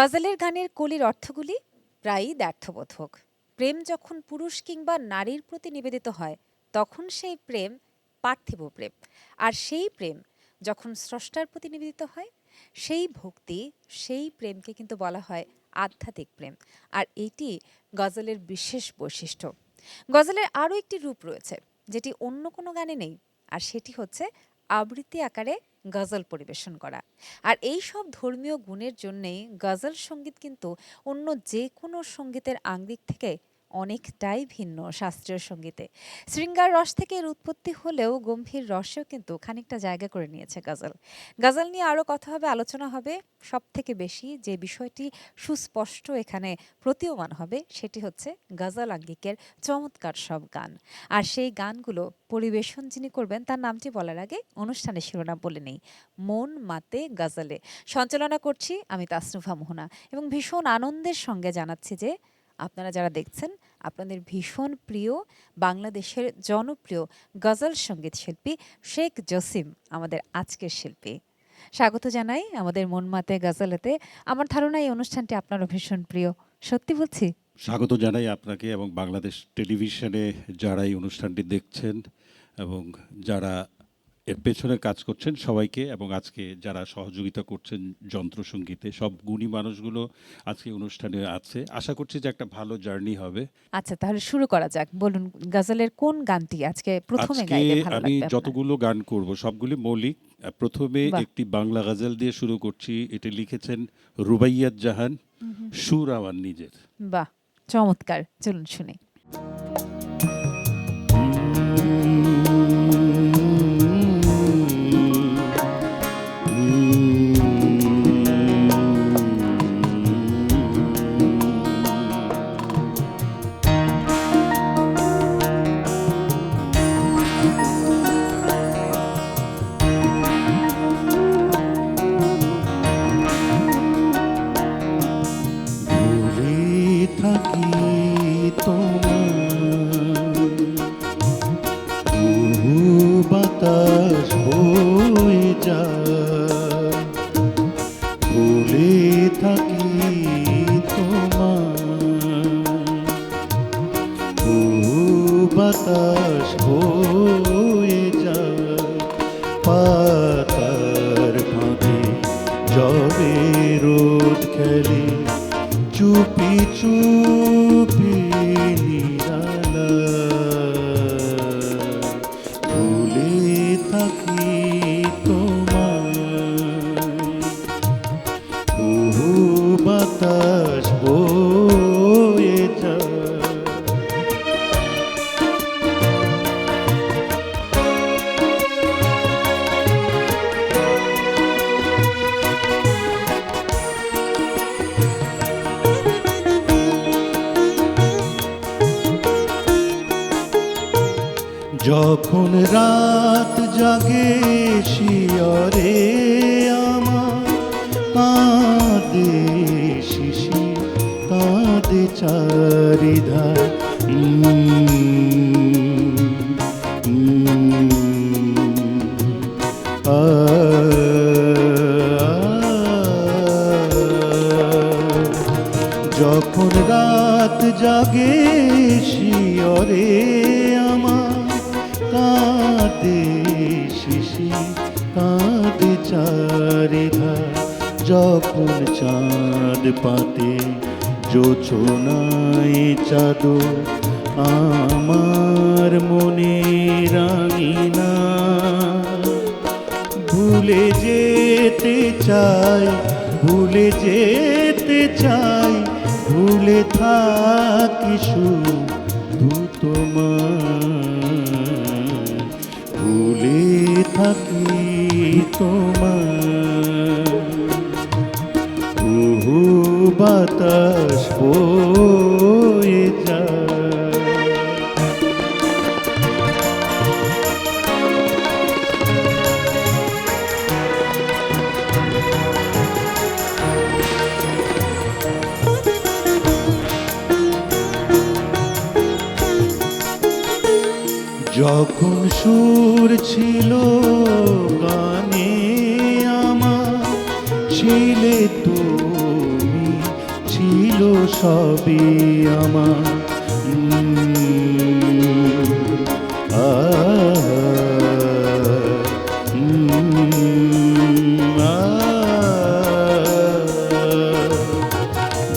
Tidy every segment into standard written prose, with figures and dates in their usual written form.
গজলের গানের কলির অর্থগুলি প্রায়ই দ্ব্যর্থবোধক। প্রেম যখন পুরুষ কিংবা নারীর প্রতি নিবেদিত হয় তখন সেই প্রেম পার্থিব প্রেম, আর সেই প্রেম যখন স্রষ্টার প্রতি নিবেদিত হয় সেই ভক্তি, সেই প্রেমকে কিন্তু বলা হয় আধ্যাত্মিক প্রেম। আর এটি গজলের বিশেষ বৈশিষ্ট্য। গজলের আরও একটি রূপ রয়েছে যেটি অন্য কোনো গানে নেই, আর সেটি হচ্ছে আবৃত্তি আকারে গজল পরিবেশন করা। আর এই সব ধর্মীয় গুণের জন্যেই গজল সঙ্গীত কিন্তু অন্য যে কোনো সঙ্গীতের আঙ্গিক থেকে অনেকটাই ভিন্ন শাস্ত্রীয় সঙ্গীতে। শৃঙ্গার রস থেকে এর উৎপত্তি হলেও গম্ভীর রসেও কিন্তু খানিকটা জায়গা করে নিয়েছে গজল। গজল নিয়ে আরও কথা হবে, আলোচনা হবে। সব থেকে বেশি যে বিষয়টি সুস্পষ্ট এখানে প্রতীয়মান হবে সেটি হচ্ছে গজল আঙ্গিকের চমৎকার সব গান। আর সেই গানগুলো পরিবেশন যিনি করবেন তার নামটি বলার আগে অনুষ্ঠানের শিরোনাম বলে নেই, মন মাতে গজলে। সঞ্চালনা করছি আমি তাসনুভা মোহনা এবং ভীষণ আনন্দের সঙ্গে জানাচ্ছি যে আপনারা যারা দেখছেন আপনাদের ভীষণ প্রিয় বাংলাদেশের জনপ্রিয় গজল সঙ্গীত শিল্পী শেখ জসিম আমাদের আজকের শিল্পী। স্বাগত জানাই আমাদের মন মাতে গজলেতে। আমার ধারণা এই অনুষ্ঠানটি আপনারও ভীষণ প্রিয়, সত্যি বলছি? স্বাগত জানাই আপনাকে এবং বাংলাদেশ টেলিভিশনে যারা এই অনুষ্ঠানটি দেখছেন এবং যারা এর পেছনে কাজ করছেন সবাইকে, এবং আজকে যারা সহযোগিতা করছেন যন্ত্রসঙ্গীতে, সব গুণী মানুষগুলো আজকে অনুষ্ঠানে আছে। আশা করছি যে একটা ভালো জার্নি হবে। আচ্ছা, তাহলে শুরু করা যাক। বলুন গজলের কোন গানটি আজকে প্রথমে আজকে গাইলে ভালো আমি লাগবে আপনার? যতগুলো গান করব সবগুলি মৌলিক। প্রথমে বাহ! একটি বাংলা গজল দিয়ে শুরু করছি। এটা লিখেছেন রুবাইয়াত জাহান, সুর আমার নিজের। বাহ! চমৎকার। চলুন শুনি। ভুলে থাকি তোমার, বাতাস বয়ে যায়। ভুলে থাকি তোমার, বাতাস বয়ে যায়। পাতার ফাঁকে জবে রোদ খেলে, চুপি চুপি নিরালায়। ভুলে থাকি তোমায়, বাতাস বয়ে যায়। যখন রাত জাগে শিয়রে আমার, কাঁদে শিশি কাঁদে চারিধার। আ যখন রাত জাগে শিয়রে আমার, কাঁদে শিশি কাঁদে চারিধার। যখন চাঁদ পাতে জোছনায় চাদর, আমার মনে রাঙিনা। ভুলে যেতে চাই, ভুলে যেতে চাই, ভুলে থাকি শুধু তোমার। ভুলে থাকি তোমার, বাতাস বয়ে যায়। যখন সুর ছিল গানে আমার, ছিলে তুমি সবই আমার। আ আ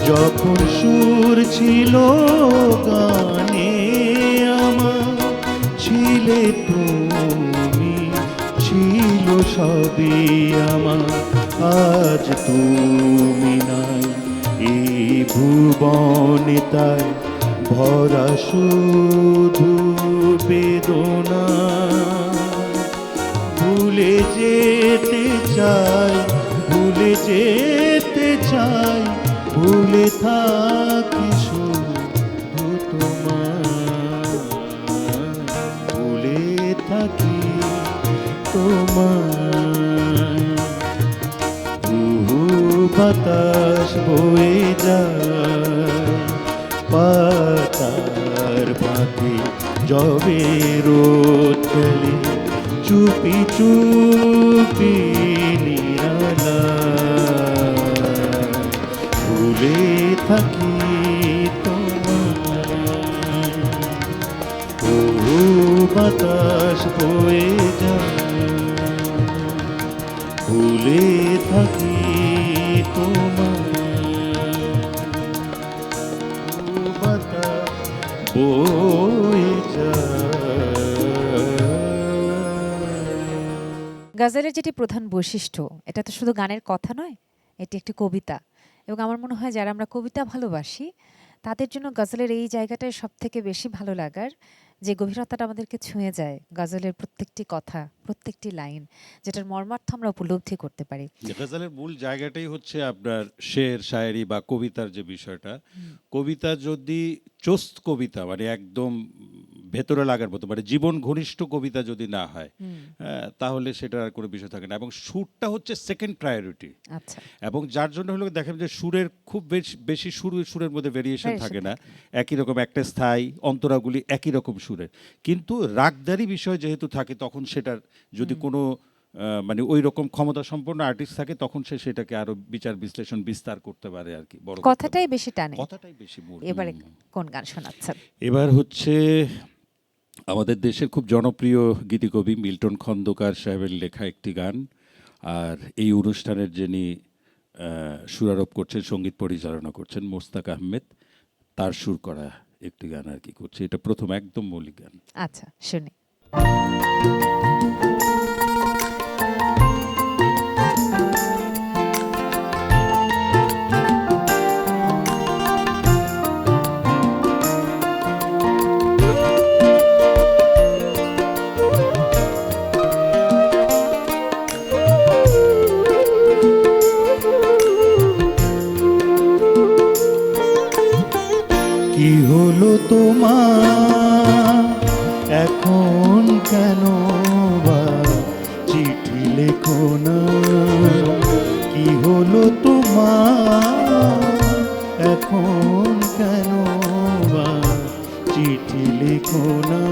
যখন সুর ছিল গানে আমার, ছিলে তুমি, ছিল সবই আমার। আজ তুমি নাই এই ভুবনে, তাই ভরা শুধু বেদনা। ভুলে যেতে চাই, ভুলে যেতে চাই, ভুলে থাকি শুধু তোমার, ভুলে থাকি তোমার। বাতাস বয়ে যায় পাতার পাখি, যবে রোদ ফেলে চুপি চুপি নিরালায়, ভুলে থাকি তোমার। ও বাতাস বয়ে যায়, ভুলে থাকি তোমার। ও বাতাস বয়ে যায়। গজলের যেটি প্রধান বৈশিষ্ট্য, এটা তো শুধু গানের কথা নয়, এটি একটি কবিতা। এবং আমার মনে হয় যারা আমরা কবিতা ভালোবাসি তাদের জন্য গজলের এই জায়গাটাই সব থেকে বেশি ভালো লাগার, যে গভীরতাটা আমাদেরকে ছুঁয়ে যায় গজলের প্রত্যেকটি কথা, প্রত্যেকটি লাইন, যেটার মর্মার্থ আমরা উপলব্ধি করতে পারি। গজলের মূল জায়গাটাই হচ্ছে আপনার শের শায়েরি বা কবিতার যে বিষয়টা। কবিতা যদি চোস্ত কবিতা, মানে একদম ভেতরে লাগার মতো, মানে জীবন ঘনিষ্ঠ কবিতা যদি না হয়, তাহলে সেটা আর কোনো বিষয় থাকে না। এবং সুরটা হচ্ছে সেকেন্ড প্রায়োরিটি। আচ্ছা, এবং যার জন্য হলো দেখেন যে সুরের খুব বেশি সুরের মধ্যে ভেরিয়েশন থাকে না, একই রকম একটা স্থায়ী, অন্তরাগুলি একই রকম সুরের। কিন্তু রাগদারি বিষয় যেহেতু থাকে, তখন সেটার যদি কোনো মানে ওই রকম ক্ষমতা সম্পন্ন আর্টিস্ট থাকে, তখন সে সেটাকে আরো বিচার বিশ্লেষণ বিস্তার করতে পারে আর কি। বড় কথাটাই বেশি টানে। কথাটাই বেশি মূল। এবারে কোন গান শোনাচ্ছেন? এবার হচ্ছে আমাদের দেশের খুব জনপ্রিয় গীতিকবি মিল্টন খন্দকার সাহেবের লেখা একটি গান। আর এই অনুষ্ঠানের যিনি সুরারোপ করছেন, সঙ্গীত পরিচালনা করছেন মোস্তাক আহমেদ, তার সুর করা একটি গান আর কি করছে। এটা প্রথম একদম মৌলিক গান। আচ্ছা, শুনি। কি হলো তোমার এখন, কেন বা চিঠি লেখো না? কি হলো তোমার এখন, কেন বা চিঠি লেখো না?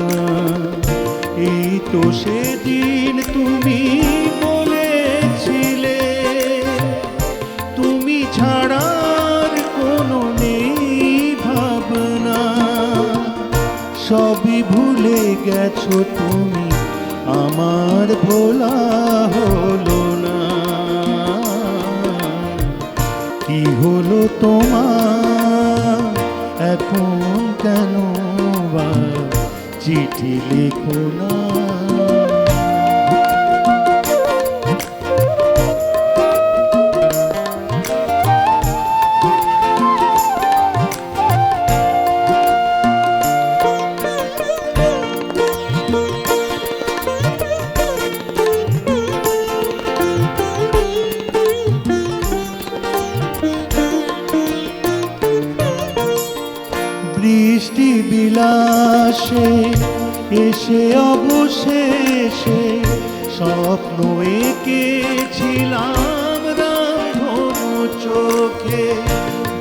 এই তো সেদিন তুমি বলেছিলে, তুমি ছাড়ার কোনো নেই ভাবনা। সবই ভুলে গেছো তুমি, আমার ভোলা হলো না। কি হলো তোমার এখন, কেন বা চিঠি লেখো না? বৃষ্টি বিলাসে এসে অবশেষে স্বপ্ন এঁকেছিলাম রামধনু চোখে।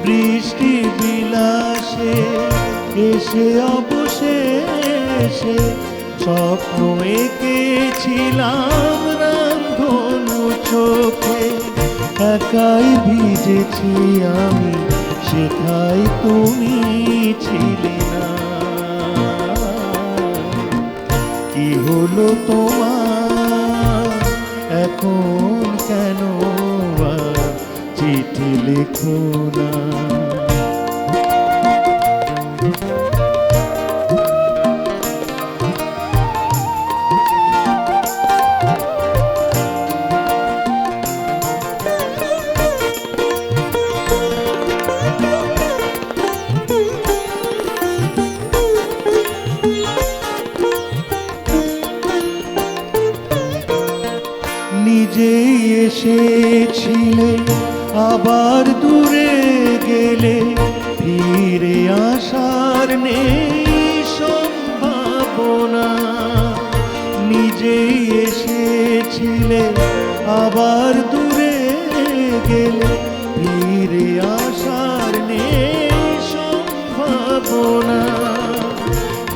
বৃষ্টি বিলাসে এসে অবশেষে স্বপ্ন এঁকেছিলাম রামধনু চোখে। একাই ভিজেছি আমি সেথায় তুমি ছিলে না। কি হলো তোমার এখন, কেন আর চিঠি লেখো না? নিজেই এসেছিলে, আবার দূরে গেলে, ফিরে আসার নেই সম্ভাবনা। নিজেই এসেছিলে, আবার দূরে গেলে, ফিরে আসার নেই সম্ভাবনা।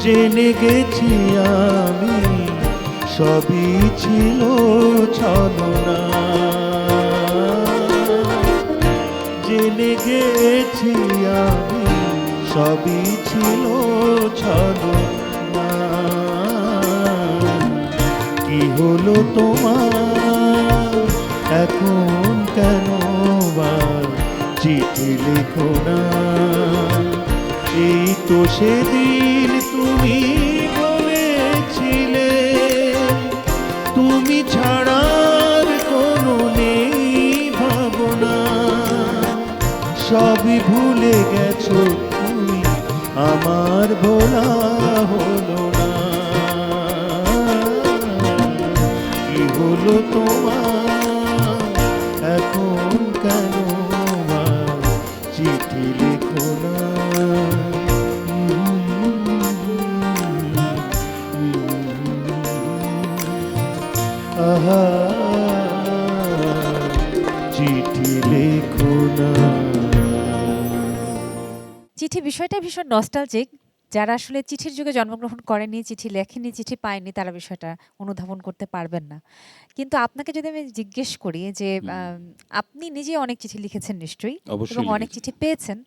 জেনে গেছি আমি সবই ছিল ছলনা। জেনে গেছি আমি সবই ছিল ছলনা। কি হলো তোমার এখন, কেন আর চিঠি লেখো না? এই তো সেদিন তুমি বলেছিলে, তুমি ছাড়ার কোনো নেই ভাবনা। সবই ভুলে গেছো তুমি, আমার ভোলা হলো না। কি হলো তোমার এখন, কেন আর চিঠি লেখো না? আহা, চিঠি লেখো না। চিঠি বিষয়টা ভীষণ নস্টালজিক। যারা আসলে চিঠির যুগে জন্মগ্রহণ করেনি, চিঠি লেখেনি, চিঠি পায়নি, তারা বিষয়টা অনুধাবন করতে পারবেন না। কিন্তু আপনাকে যদি আমি জিজ্ঞেস করি যে আপনি নিজে অনেক চিঠি লিখেছেন নিশ্চয়ই, অবশ্যই এবং অনেক লিখেছি। চিঠি পেয়েছেন।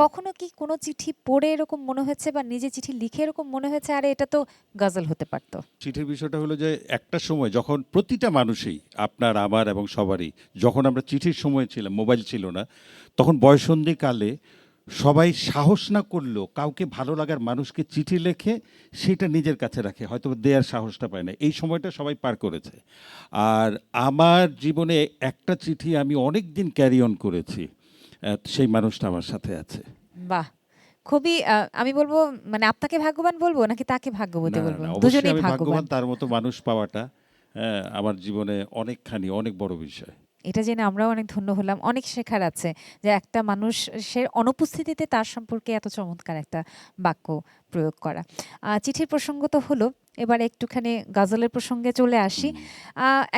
কখনো কি কোনো চিঠি পড়ে এরকম মনে হয়েছে বা নিজে চিঠি লিখে এরকম মনে হয়েছে আরে এটা তো গজল হতে পারতো? চিঠির বিষয়টা হলো যে একটা সময় যখন প্রতিটা মানুষই, আপনার আমার এবং সবারই, যখন আমরা চিঠির সময় ছিলাম, মোবাইল ছিল না, তখন বয়ঃসন্ধিকালে সবাই সাহস না করলেও কাউকে ভালো লাগার মানুষকে চিঠি লেখে সেটা নিজের কাছে রাখে, হয়তো দেওয়ার সাহসটা পায় না। এই সময়টা সবাই পার করেছে। আর আমার জীবনে একটা চিঠি আমি অনেক দিন ক্যারি অন করেছি, সেই মানুষটা আমার সাথে আছে। বাহ, খুবই আমি বলবো মানে আপনাকে ভাগ্যবান বলবো নাকি তাকে ভাগ্যবতী না, বলবো? না, অবশ্যই দুজনেই আমি ভাগ্যবান। ভাগ্যবান, তার মতো মানুষ পাওয়াটা আমার জীবনে অনেকখানি অনেক বড় বিষয়। এটা জেনে আমরাও অনেক ধন্য হলাম। অনেক শেখার আছে যে একটা মানুষের অনুপস্থিতিতে তার সম্পর্কে এত চমৎকার একটা বাক্য প্রয়োগ করা। চিঠির প্রসঙ্গ তো হলো, এবার একটুখানি গজলের প্রসঙ্গে চলে আসি।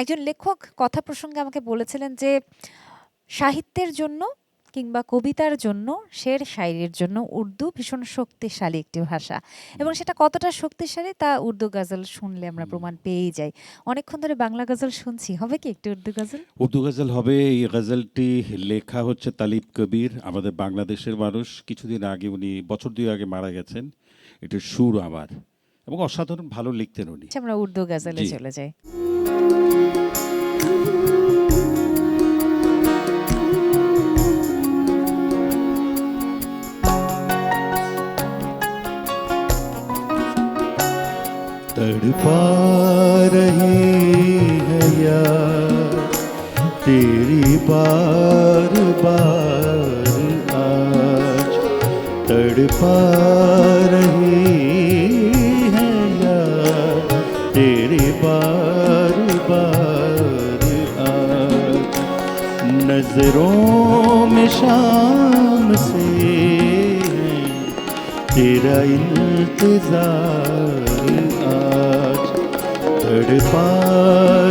একজন লেখক কথা প্রসঙ্গে আমাকে বলেছিলেন যে সাহিত্যের জন্য কিংবা কবিতার জন্য, শের শায়রির জন্য উর্দু ভীষণ শক্তিশালী একটি ভাষা, এবং সেটা কতটা শক্তিশালী তা উর্দু গজল শুনলে আমরা প্রমাণ পেয়েই যাই। অনেকক্ষণ ধরে বাংলা গজল শুনছি, হবে কি একটু উর্দু গজল? উর্দু গজল হবে। এই গজলটি লেখা হচ্ছে তালিব কবির, আমাদের বাংলাদেশের মানুষ। কিছুদিন আগে উনি, বছর 2 আগে মারা গেছেন। এটার সুর আমার, এবং অসাধারণ ভালো লিখতেন উনি। আচ্ছা, আমরা উর্দু গজলে জি। চলে যাই। तड़पा रही है यार तेरी बार बार आज, तड़पा रही है यार तेरी बार बार आज। नजरों में शाम से तेरा इंतजार आज, तड़पा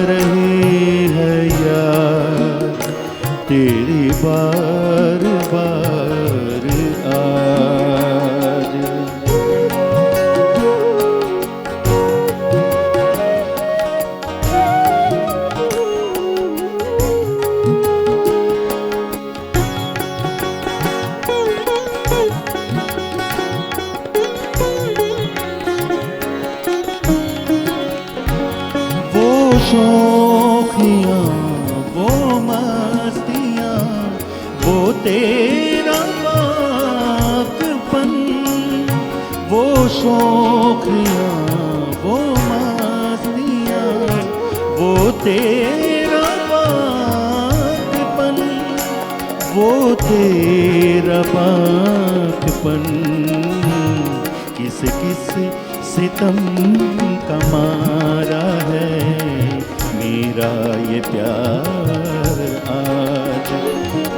रही है यार तेरी बार बार आज। शौखियाँ वो मस्तियाँ वो तेरा पाकपन, वो शौखियाँ वो मस्तियाँ वो तेरा पाकपन, वो तेरा पाकपन। किस किस सितम का मारा है मेरा ये प्यार आज,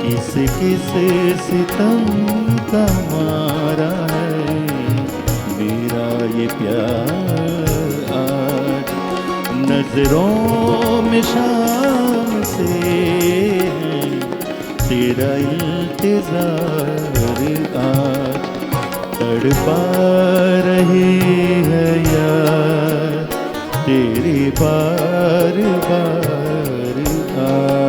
किस किस सितम का मारा है मेरा ये प्यार आज। नजरों में शाम से है तेरा इंतजार आज, तड़पा रहे हैं यार तेरी बार बार आज।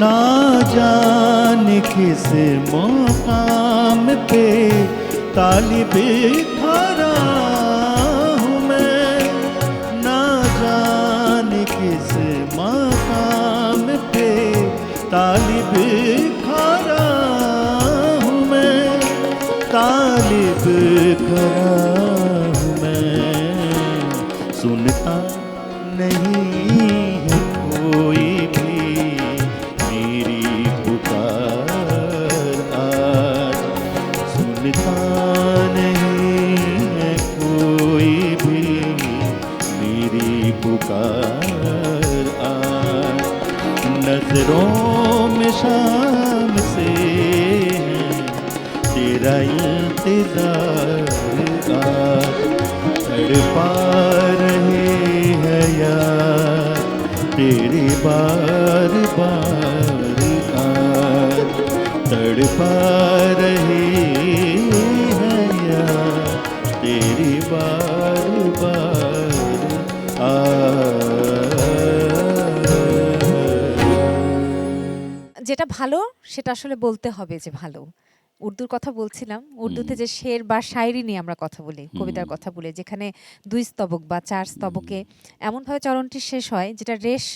ना जाने किस मकाम पे तालिब खड़ा हूँ मैं, ना जाने किस मकाम पे तालिब खड़ा हूँ मैं, तालिब खड़ा हूँ मैं। सुनता नहीं है कोई भी मेरी पुकार आज, सुनता नहीं है कोई भी मेरी पुकार आज। नजरों में शाम से है तेरा इंतजार आज, तड़पा रहे हैं यार तेरी बार बार आज, तड़पा रहे हैं यार तेरी बार बार आज। যেটা ভালো সেটা আসলে বলতে হবে যে ভালো। উর্দুর কথা বলছিলাম, উর্দুতে যে শের বা শায়রি নিয়ে আমরা কথা বলি, কবিতার কথা বলি, যেখানে 2 স্তবক বা 4 স্তবকে এমনভাবে চরণটি শেষ হয় যেটা রেশ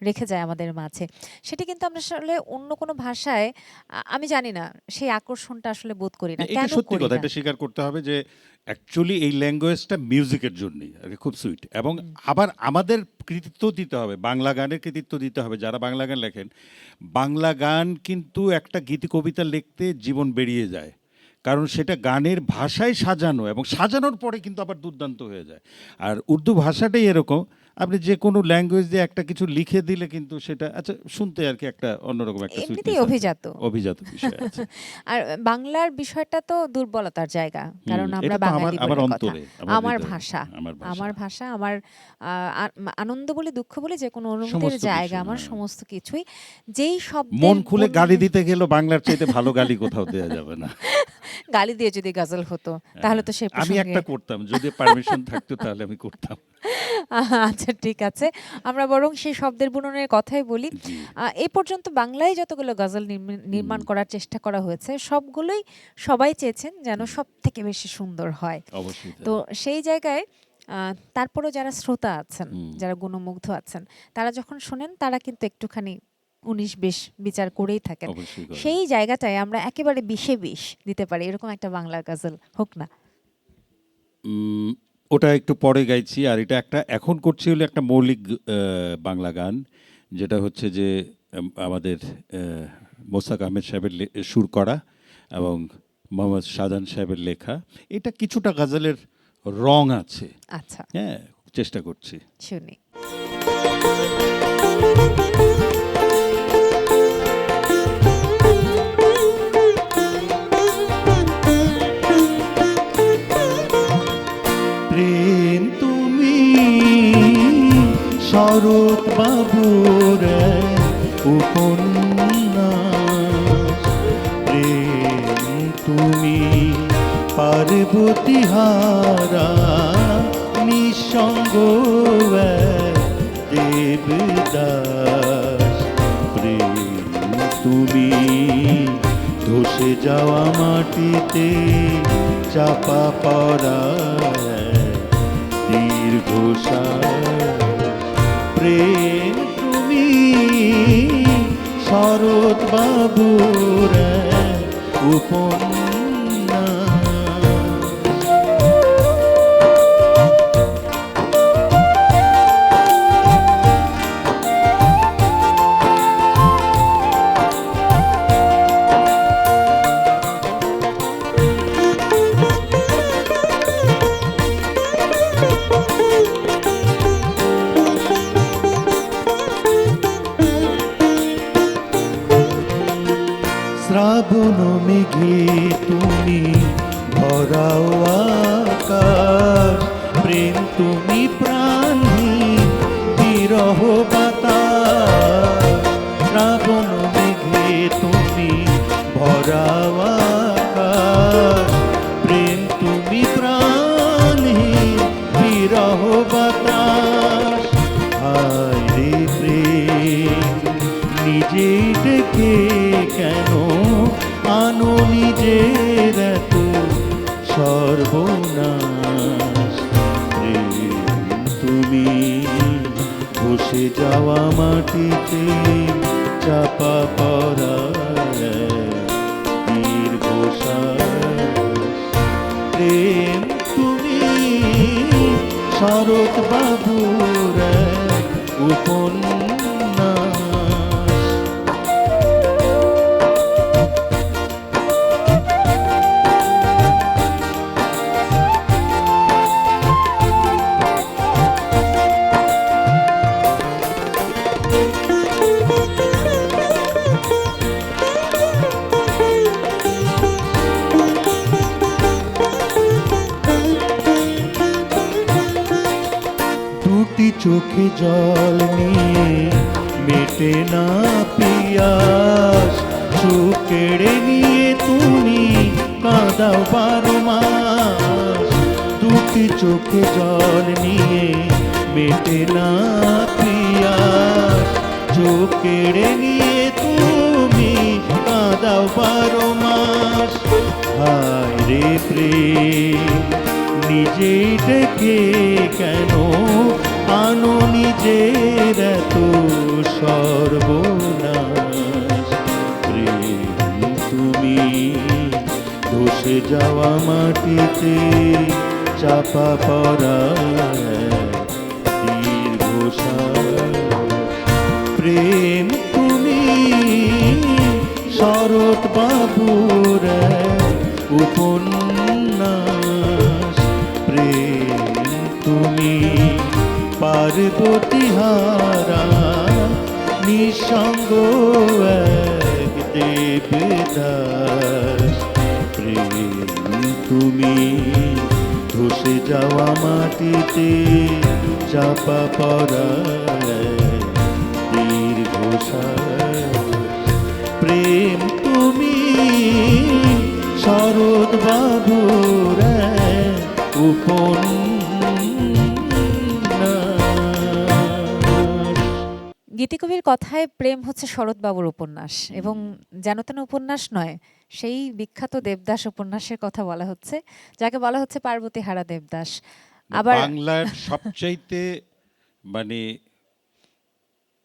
রেখে যায় আমাদের মাঝে, সেটি কিন্তু আমরা আসলে অন্য কোনো ভাষায় আমি জানি না সেই আকর্ষণটা আসলে বোধ করি না। এটা কেন সত্যি করি কথা, না? এটা স্বীকার করতে হবে যে অ্যাকচুয়ালি এই ল্যাঙ্গুয়েজটা মিউজিকের জন্যই আর কি খুব সুইট, এবং আবার আমাদের কৃতিত্ব দিতে হবে, বাংলা গানের কৃতিত্ব দিতে হবে। যারা বাংলা গান লেখেন, বাংলা গান কিন্তু একটা গীতি কবিতা লিখতে জীবন বেরিয়ে যায়, কারণ সেটা গানের ভাষায় সাজানো, এবং সাজানোর পরে কিন্তু আবার দুর্দান্ত হয়ে যায়। আর উর্দু ভাষাটাই এরকম, আপনি যে কোনো ল্যাঙ্গুয়েজ দিয়ে একটা কিছু লিখে দিলে কিন্তু সেটা আচ্ছা শুনতে আর কি একটা অন্যরকম একটা এমনিতেই sweetness আছে। অভিজাত। অভিজাত বিষয় আছে। আর বাংলার বিষয়টা তো দুর্বলতার জায়গা, কারণ আমরা এটা তো বাঙালি আমার বলে কথা। অন্তরে, আমার হৃদয়ে, ভাষা, আমার আমার ভাষা, আমার আনন্দ বলে দুঃখ বলে যে কোনো অনুভূতির সমস্ত কিছু, জায়গা, আমার হ্যাঁ। সমস্ত কিছুই। যেই শব্দের মন খুলে গালি বন্যে- দিতে গেলেও বাংলার চাইতে ভালো গালি কোথাও দেওয়া যাবে না। গালি দিয়ে যদি গজল হতো তাহলে তো সে আমি প্রসঙ্গে একটা করতাম, যদি পারমিশন থাকতো তাহলে আমি করতাম। আচ্ছা ঠিক আছে, আমরা বরং সেই শব্দের বুননের কথাই বলি। এই পর্যন্ত বাংলায় যতগুলো গজল নির্মাণ করার চেষ্টা করা হয়েছে সবগুলোই সবাই চেয়েছেন যেন সব থেকে বেশি সুন্দর হয়। অবশ্যই তাই। তো সেই জায়গায় তারপরও যারা শ্রোতা আছেন, যারা গুণমুগ্ধ আছেন, তারা যখন শোনেন তারা কিন্তু একটুখানি 19-20 বিচার করেই থাকেন। অবশ্যই করে। সেই জায়গাটায় আমরা একেবারে 20-20 দিতে পারি এরকম একটা বাংলা গজল হোক না? ওটা একটু পরে গাইছি, আর এটা একটা এখন করছি হলো একটা মৌলিক বাংলা গান, যেটা হচ্ছে যে আমাদের মোস্তাক আহমেদ সাহেবের সুর করা এবং মোহাম্মদ শাহজাহান সাহেবের লেখা। এটা কিছুটা গজলের রং আছে, আচ্ছা হ্যাঁ, চেষ্টা করছি। শুনি। প্রেম তুমি শরৎ বাবুর উপন্যাস, প্রেম তুমি পারবো পার্বতীহারা নিঃসঙ্গ এক দেবদাস। প্রেম তুমি ধসে যাওয়া মাটিতে চাপা পড়া এক দীর্ঘশ্বাস। প্রেম তুমি শরৎ বাবুর এক উপন্যাস। শ্রাবণ মেঘে তুমি ভরাও আকাশ। প্রেম তুমি প্রাণহীন বিরহ বাতাস। শ্রাবণ মেঘে তুমি ভরাও আকাশ। প্রেম তুমি প্রাণহীন বিরহ বাতাস। হায় রে প্রেম নিজেই ডেকে কেন আনো নিজের এত সর্বনাশ। প্রেম তুমি বসে যাওয়া মাটিতে চাপা পড়া দীর্ঘশ্বাস। প্রেম তুমি শরৎ বাবুর উপন্যাস। দুটি চোখে জল নিয়ে মেটে না পিয়াস। চোখ কেড়ে নিয়ে তুমি কাঁদাও 12 মাস। দুটি চোখে জল নিয়ে মেটে না পিয়াস। চোখ কেড়ে নিয়ে তুমি কাঁদাও 12 মাস। হায় রে প্রেম নিজেই ডেকে কেন আনো নিজের এত সর্বনাশ। প্রেম তুমি ধসে যাওয়া মাটিতে চাপা পড়া দীর্ঘশ্বাস। প্রেম তুমি শরৎ বাবুর উপন্যাস। প্রেম তুমি পার্বতীহারা নিঃসঙ্গ এক দেবদাস। প্রেম তুমি ধসে যাওয়া মাটিতে চাপা পড়া দীর্ঘশ্বাস। প্রেম তুমি শরৎ বাবুর উপন্যাস। গীতিকবির কথায় প্রেম হচ্ছে শরৎবাবুর উপন্যাস এবং যেন তেন উপন্যাস নয়, সেই বিখ্যাত দেবদাস উপন্যাসের কথা বলা হচ্ছে, যাকে বলা হচ্ছে পার্বতীহারা দেবদাস। আবার বাংলার সবচাইতে মানে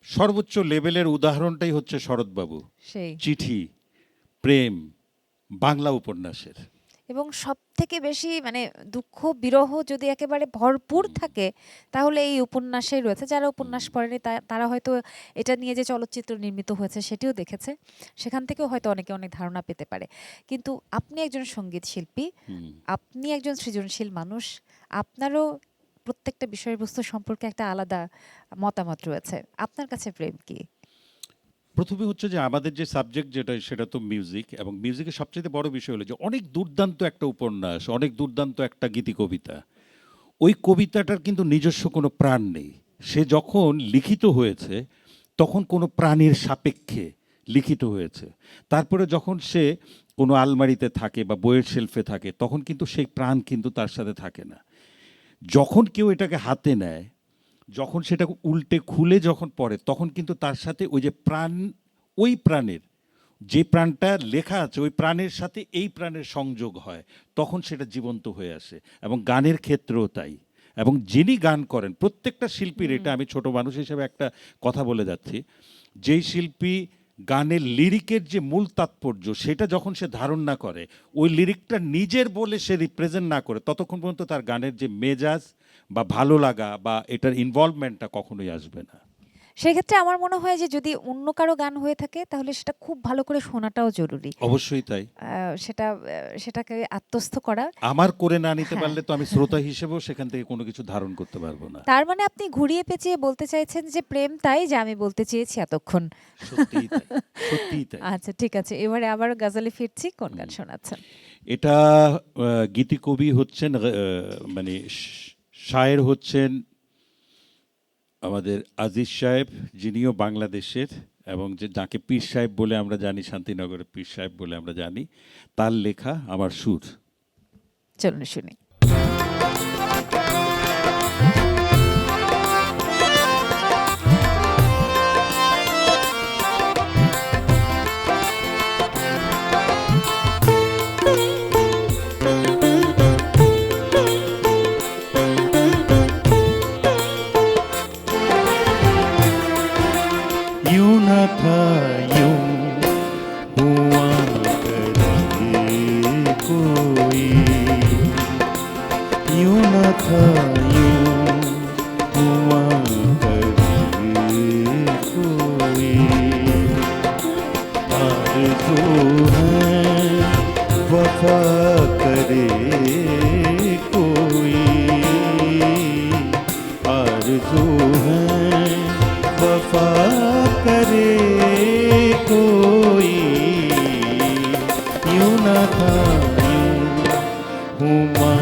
সর্বোচ্চ লেভেলের উদাহরণটাই হচ্ছে শরৎবাবু। সেই চিঠি, প্রেম, বাংলা উপন্যাসের। এবং সব থেকে বেশি মানে দুঃখ বিরহ যদি একেবারে ভরপুর থাকে তাহলে এই উপন্যাসেই রয়েছে। যারা উপন্যাস পড়েনি তারা হয়তো এটা নিয়ে যে চলচ্চিত্র নির্মিত হয়েছে সেটিও দেখেছে, সেখান থেকেও হয়তো অনেকে অনেক ধারণা পেতে পারে। কিন্তু আপনি একজন সঙ্গীত শিল্পী, আপনি একজন সৃজনশীল মানুষ, আপনারও প্রত্যেকটা বিষয়বস্তু সম্পর্কে একটা আলাদা মতামত রয়েছে। আপনার কাছে প্রেম কি? প্রথমে হচ্ছে যে আমাদের যে সাবজেক্ট যেটা সেটা তো মিউজিক, এবং মিউজিকের সবচেয়ে বড় বিষয় হলো যে অনেক দুর্দান্ত একটা উপন্যাস, অনেক দুর্দান্ত একটা গীতি কবিতা, ওই কবিতাটার কিন্তু নিজস্ব কোনো প্রাণ নেই। সে যখন লিখিত হয়েছে তখন কোনো প্রাণীর সাপেক্ষে লিখিত হয়েছে। তারপরে যখন সে কোনো আলমারিতে থাকে বা বইয়ের শেলফে থাকে, তখন কিন্তু সেই প্রাণ কিন্তু তার সাথে থাকে না। যখন কেউ এটাকে হাতে নেয়, যখন সেটা উল্টে খুলে যখন পড়ে, তখন কিন্তু তার সাথে ওই যে প্রাণ, ওই প্রাণের যে প্রাণটা লেখা আছে, ওই প্রাণের সাথে এই প্রাণের সংযোগ হয়, তখন সেটা জীবন্ত হয়ে আসে। এবং গানের ক্ষেত্রেও তাই। এবং যিনি গান করেন, প্রত্যেকটা শিল্পীর, এটা আমি ছোট মানুষ হিসেবে একটা কথা বলে যাচ্ছি, যেই শিল্পী গানের লিরিকের যে মূল তাৎপর্য সেটা যখন সে ধারণ না করে, ওই লিরিকটা নিজের বলে সে রিপ্রেজেন্ট না করে, ততক্ষণ পর্যন্ত তার গানের যে মেজাজ বা ভালো লাগা বা এটার ইনভলভমেন্টটা কখনোই আসবে না। সেক্ষেত্রে আমার মনে হয় যে যদি অন্য কারো গান হয়ে থাকে তাহলে সেটা খুব ভালো করে শোনাটাও জরুরি। অবশ্যই তাই। সেটাকে আত্মস্থ করা। আমার করে না নিতে হ্যাঁ। পারলে তো আমি শ্রোতা হিসেবেও সেখান থেকে কোনো কিছু ধারণ করতে পারবো না। তার মানে আপনি ঘুরিয়ে পেঁচিয়ে বলতে চাইছেন যে প্রেম তাই যা আমি বলতে চেয়েছি এতক্ষণ। সত্যিই তাই, সত্যিই তাই। আচ্ছা, ঠিক আছে, এবারে আবার গজলে ফিরছি, কোন গান শোনাচ্ছেন? এটা গীতিকবি হচ্ছেন, মানে শায়ের হচ্ছেন আমাদের আজিজ সাহেব, যিনিও বাংলাদেশের, এবং যে যাকে পীর সাহেব বলে আমরা জানি, শান্তিনগরের পীর সাহেব বলে আমরা জানি, তার লেখা আমার সুর। চলুন শুনি। यूं न था यूं हुआ करे कोई, यूं न था यूं हुआ करे कोई, आरज़ू है वफा करे कोई, आरज़ू है वफा करे कोई, यूं न था यूं हुआ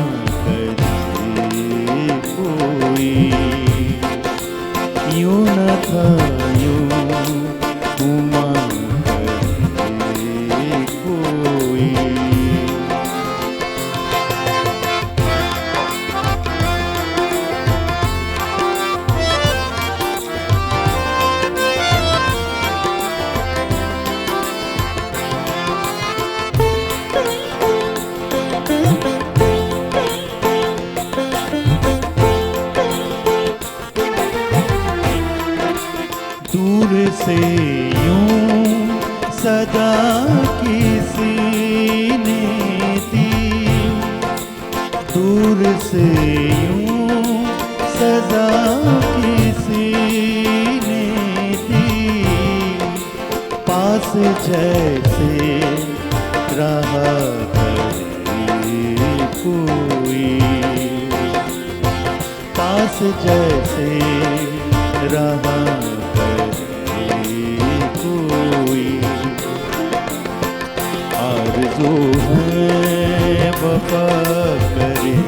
करे कोई, यूं न था यूं हुआ करे कोई। दूर से यूं सदा किसी ने दी, दूर से यूं सदा किसी ने दी, पास जैसे रहा करे कोई, पास जैसे रहा कोई, आरज़ू है वफा करे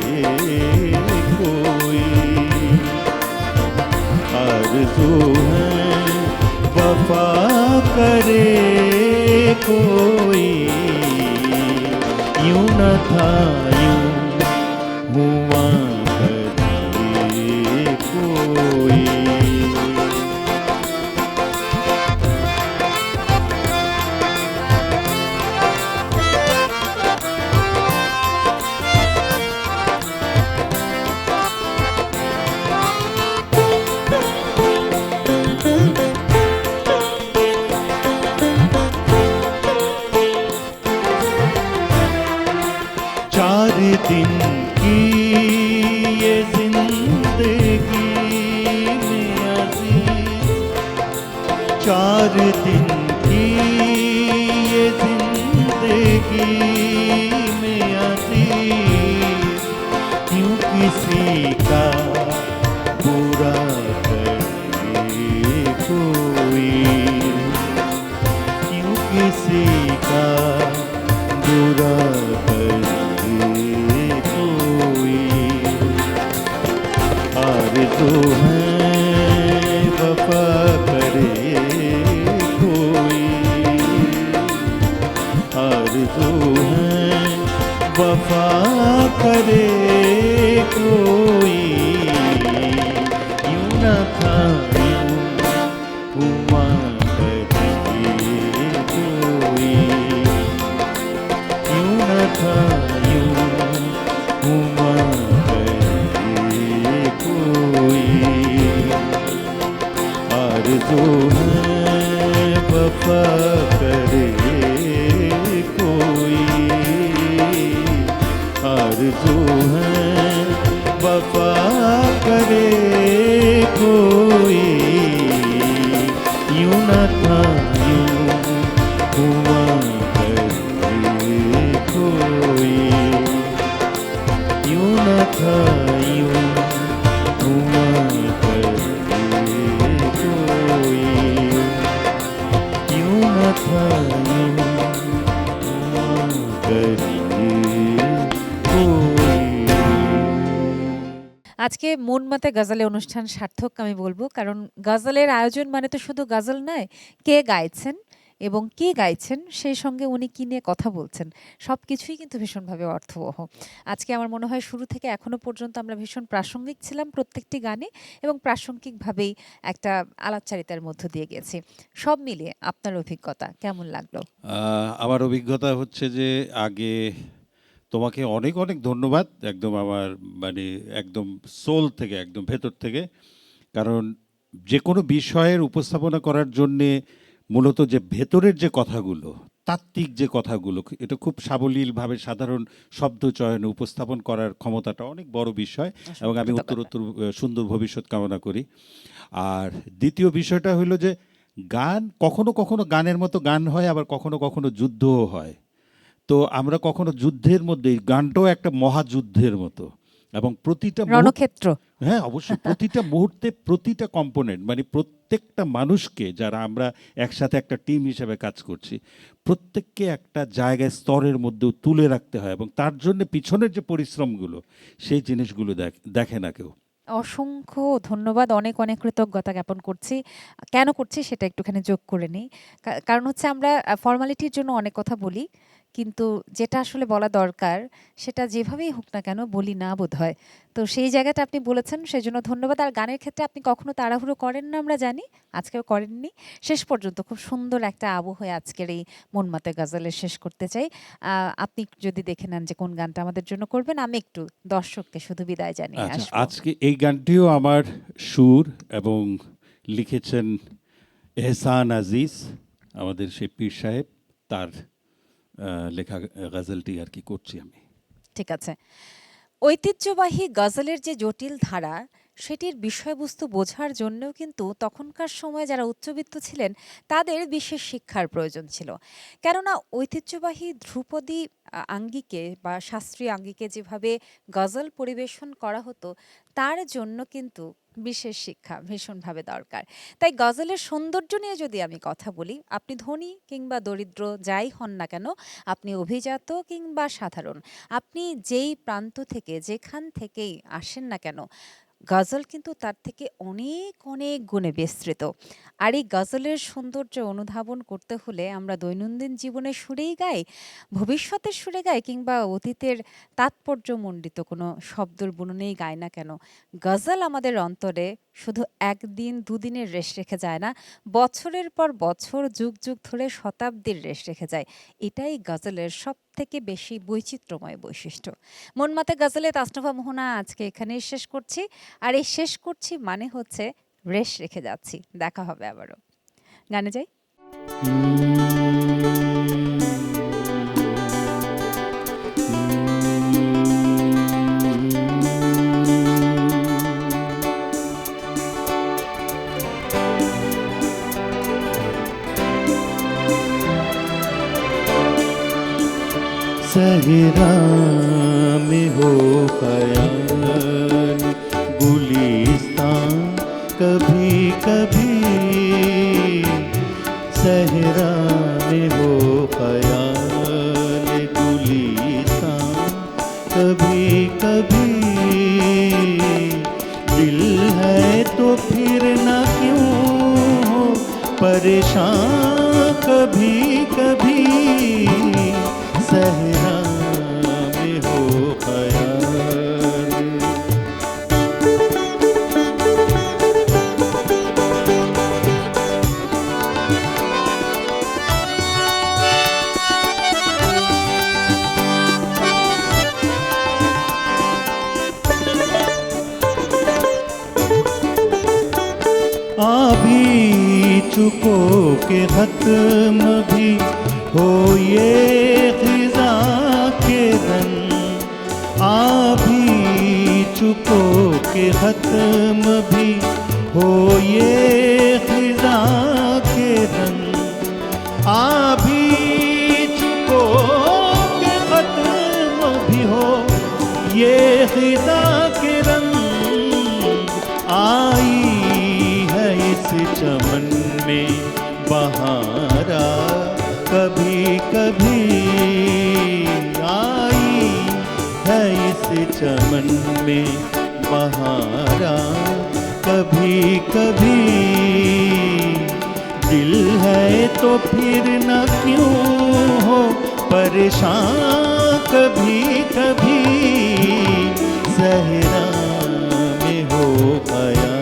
कोई, आरज़ू है वफा करे कोई, यूं न था यूं हुआ करे कोई। चार दिन की ये जिंदगी में अजीज, चार दिन की ये जिंदगी में अजीज, क्यों किसी का बुरा करे कोई, क्यों किसी का बुरा करे कोई, आरज़ू है वफा करे कोई, आरज़ू है वफा करे कोई, यूं न था यूं हुआ करे कोई, यूं न था यूं हुआ करे कोई, आरज़ू है वफा करे कोई, आरज़ू है वफा करे कोई, यूं न था यूं हुआ करे कोई, यूं न था यूं हुआ करे कोई, यूं न था यूं हुआ करे कोई। আজকে মন মতে গজলে অনুষ্ঠান সার্থক আমি বলবো, কারণ গজলের আয়োজন মানে তো শুধু গজল নয়, কে গাইছেন এবং কি গাইছেন, সেই সঙ্গে উনি কি নিয়ে কথা বলছেন, সব কিছুই কিন্তু ভীষণভাবে অর্থবহ। আজকে আমার মনে হয় শুরু থেকে এখনো পর্যন্ত আমরা ভীষণ প্রাসঙ্গিক ছিলাম প্রত্যেকটি গানে, এবং প্রাসঙ্গিকভাবেই একটা আলাপচারিতার মধ্য দিয়ে গেছি। সব মিলিয়ে আপনার অভিজ্ঞতা কেমন লাগলো? আমার অভিজ্ঞতা হচ্ছে যে আগে তোমাকে অনেক অনেক ধন্যবাদ, একদম আমার মানে একদম সোল থেকে, একদম ভেতর থেকে। কারণ যে কোনো বিষয়ের উপস্থাপনা করার জন্যে মূলত যে ভেতরের যে কথাগুলো, তাত্ত্বিক যে কথাগুলো, এটা খুব সাবলীলভাবে সাধারণ শব্দ চয়নে উপস্থাপন করার ক্ষমতাটা অনেক বড় বিষয়, এবং আমি উত্তরোত্তর সুন্দর ভবিষ্যৎ কামনা করি। আর দ্বিতীয় বিষয়টা হলো যে গান কখনো কখনো গানের মতো গান হয়, আবার কখনো কখনো যুদ্ধও হয়। তো আমরা কখনো যুদ্ধের মধ্যে, গানটাও একটা মহাযুদ্ধের মতো, এবং প্রতিটা রণক্ষেত্র। হ্যাঁ অবশ্যই, প্রতিটা মুহূর্তে প্রতিটা কম্পোনেন্ট, মানে প্রত্যেকটা মানুষকে, যারা আমরা একসাথে একটা টিম হিসেবে কাজ করছি, প্রত্যেককে একটা জায়গায় স্তরের মধ্যেও তুলে রাখতে হয়, এবং তার জন্য পিছনের যে পরিশ্রমগুলো, সেই জিনিসগুলো দেখে না কেউ। অসংখ্য ধন্যবাদ, অনেক অনেক কৃতজ্ঞতা জ্ঞাপন করছি। কেন করছি সেটা একটুখানি যোগ করে নিই। কারণ হচ্ছে আমরা ফর্মালিটির জন্য অনেক কথা বলি, কিন্তু যেটা আসলে বলা দরকার সেটা যেভাবেই হোক না কেন বলি না বোধহয়। তো সেই জায়গাটা আপনি বলেছেন, সেজন্য ধন্যবাদ। আর গানের ক্ষেত্রে আপনি কখনো তাড়াহুড়ো করেন না, আমরা জানি, আজকেও করেননি। শেষ পর্যন্ত খুব সুন্দর একটা আবহ হয়ে আজকের এই মন মাতে গজলে শেষ করতে চাই। আপনি যদি দেখে নেন যে কোন গানটা আমাদের জন্য করবেন, আমি একটু দর্শককে শুধু বিদায় জানিয়ে আচ্ছা, আসবো। আজকে এই গানটিও আমার সুর, এবং লিখেছেন এহসান আজিজ, আমাদের সেই পীর সাহেব, তার লেখা গজলটি আর কি করছি আমি। ঠিক আছে। ঐতিহ্যবাহী গজলের যে জটিল ধারা, সেটির বিষয়বস্তু বোঝার জন্যও কিন্তু তখনকার সময়ে যারা উচ্চবিত্ত ছিলেন তাদের বিশেষ শিক্ষার প্রয়োজন ছিল। কেননা ঐতিহ্যবাহী ধ্রুপদী আঙ্গিকে বা শাস্ত্রীয় আঙ্গিকে যেভাবে গজল পরিবেশন করা হতো, তার জন্য কিন্তু বিশেষ শিক্ষা ভীষণভাবে দরকার। তাই গজলের সৌন্দর্য নিয়ে যদি আমি কথা বলি, আপনি ধনী কিংবা দরিদ্র যাই হন না কেন, আপনি অভিজাত কিংবা সাধারণ, আপনি যেই প্রান্ত থেকে যেখান থেকেই আসেন না কেন, গজল কিন্তু তার থেকে অনেক অনেক গুণে বিস্তৃত। আর এই গজলের সৌন্দর্য অনুধাবন করতে হলে আমরা দৈনন্দিন জীবনের সুরেই গাই, ভবিষ্যতের সুরে গাই, কিংবা অতীতের তাৎপর্যমণ্ডিত কোনো শব্দর বুননেই গাই না কেন, গজল আমাদের অন্তরে শুধু একদিন দুদিনের রেশ রেখে যায় না, বছরের পর বছর, যুগ যুগ ধরে শতাব্দীর রেশ রেখে যায়। এটাই গজলের সব থেকে বেশি বৈচিত্র্যময় বৈশিষ্ট্য। মন মাতে গজলে তাসনুভা মোহনা আজকে এখানেই শেষ করছি। আর এই শেষ করছি মানে হচ্ছে রেশ রেখে যাচ্ছি। দেখা হবে আবারও। গানে যাই। सहरा में हो ख्याल गुलिस्तान कभी कभी, सहरा में हो ख्याल गुलिस्तान कभी कभी, दिल है तो फिर न क्यों हो परेशान कभी कभी, चुको के खत्म भी हो ये खिजा के रंग, आ भी चुको के खत्म भी हो ये खिजा के रंग, आ भी चुको के खत्म भी हो ये खिजा के रंग, आई है इस चमन में बहारा कभी कभी, आई है इस चमन में बहारा कभी कभी, दिल है तो फिर न क्यों हो परेशान कभी कभी, सहरा में हो ख्याल।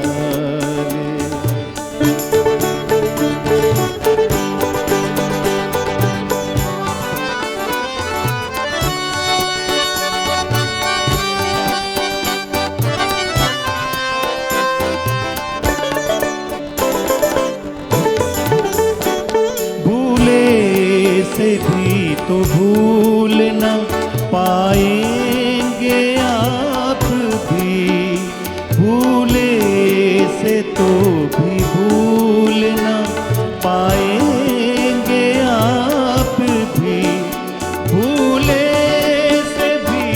से भी तो भूल न पाएंगे आप भी, भूले से तो भी भूल न पाएंगे आप भी, भूले से भी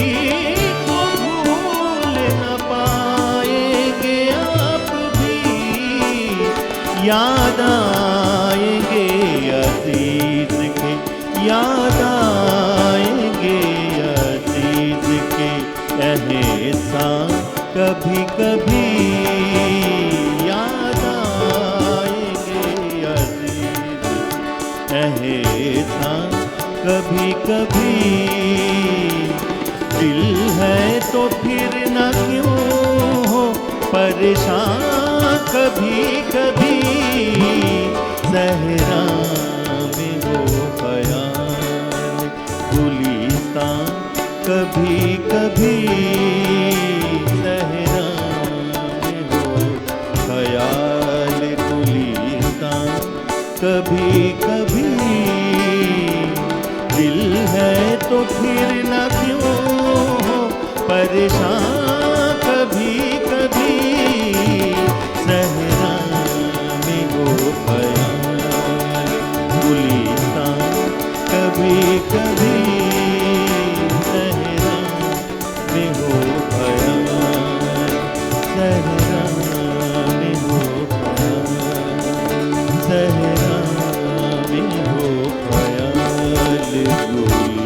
तो भूल न पाएंगे आप भी, याद आएंगे अजीज के, याद आएंगे अजीज के एहसान कभी कभी, याद आएंगे अजीज एहसान कभी कभी, दिल है तो फिर न क्यों हो परेशान कभी कभी, सहरा में हो ख्याल गुलिस्तान कभी कभी, सहरा में हो ख्याल गुलिस्तान कभी कभी, दिल है तो फिर न क्यों हो परेशान कभी कभी, सहरा में हो ख्याल गुलिस्तान कभी कभी, सहरा में हो ख्याल, सहरा में हो ख्याल, सहरा में हो ख्याल गुलिस्तान।